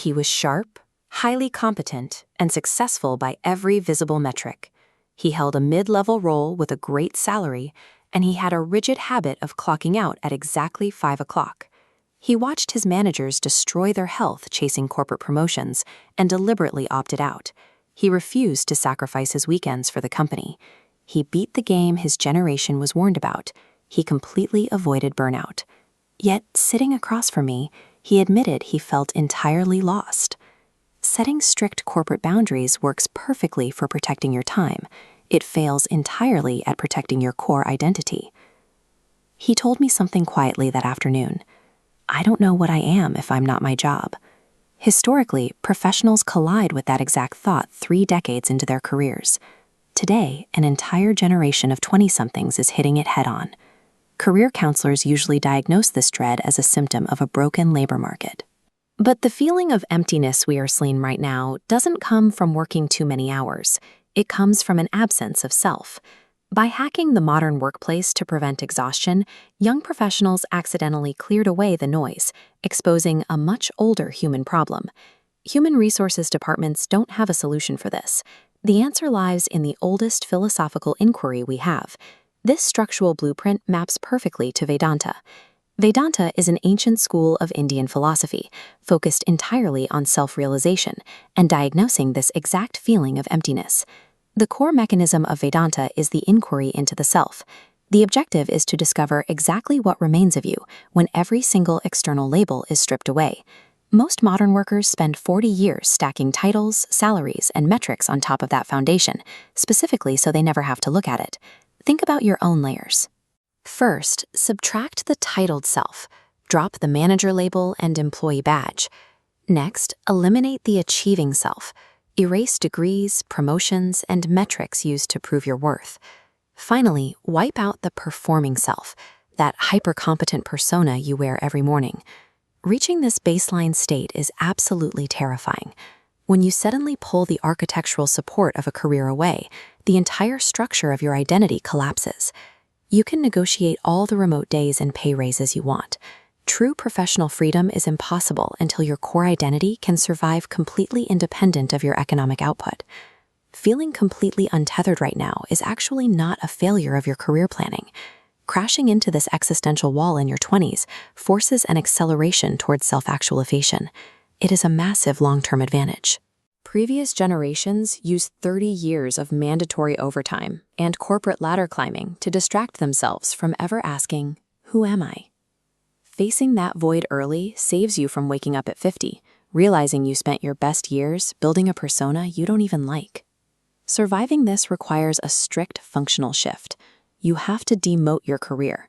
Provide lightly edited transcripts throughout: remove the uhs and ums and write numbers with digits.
He was sharp, highly competent, and successful by every visible metric. He held a mid-level role with a great salary, and he had a rigid habit of clocking out at exactly 5 o'clock. He watched his managers destroy their health chasing corporate promotions and deliberately opted out. He refused to sacrifice his weekends for the company. He beat the game his generation was warned about. He completely avoided burnout. Yet, sitting across from me, he admitted he felt entirely lost. Setting strict corporate boundaries works perfectly for protecting your time. It fails entirely at protecting your core identity. He told me something quietly that afternoon. I don't know what I am if I'm not my job. Historically, professionals collide with that exact thought 3 decades into their careers. Today, an entire generation of 20-somethings is hitting it head-on. Career counselors usually diagnose this dread as a symptom of a broken labor market. But the feeling of emptiness we are seeing right now doesn't come from working too many hours. It comes from an absence of self. By hacking the modern workplace to prevent exhaustion, young professionals accidentally cleared away the noise, exposing a much older human problem. Human resources departments don't have a solution for this. The answer lies in the oldest philosophical inquiry we have. This structural blueprint maps perfectly to Vedanta. Vedanta is an ancient school of Indian philosophy, focused entirely on self-realization and diagnosing this exact feeling of emptiness. The core mechanism of Vedanta is the inquiry into the self. The objective is to discover exactly what remains of you when every single external label is stripped away. Most modern workers spend 40 years stacking titles, salaries, and metrics on top of that foundation, specifically so they never have to look at it. Think about your own layers. First, subtract the titled self. Drop the manager label and employee badge. Next, eliminate the achieving self. Erase degrees, promotions, and metrics used to prove your worth. Finally, wipe out the performing self, that hyper-competent persona you wear every morning. Reaching this baseline state is absolutely terrifying. When you suddenly pull the architectural support of a career away, the entire structure of your identity collapses. You can negotiate all the remote days and pay raises you want. True professional freedom is impossible until your core identity can survive completely independent of your economic output. Feeling completely untethered right now is actually not a failure of your career planning. Crashing into this existential wall in your 20s forces an acceleration towards self-actualization. It is a massive long-term advantage. Previous generations used 30 years of mandatory overtime and corporate ladder climbing to distract themselves from ever asking, "Who am I?" Facing that void early saves you from waking up at 50, realizing you spent your best years building a persona you don't even like. Surviving this requires a strict functional shift. You have to demote your career.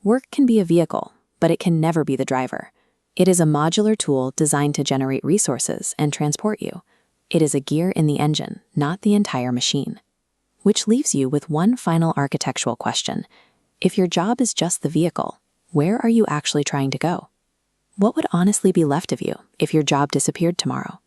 Work can be a vehicle, but it can never be the driver. It is a modular tool designed to generate resources and transport you. It is a gear in the engine, not the entire machine. Which leaves you with one final architectural question. If your job is just the vehicle, where are you actually trying to go? What would honestly be left of you if your job disappeared tomorrow?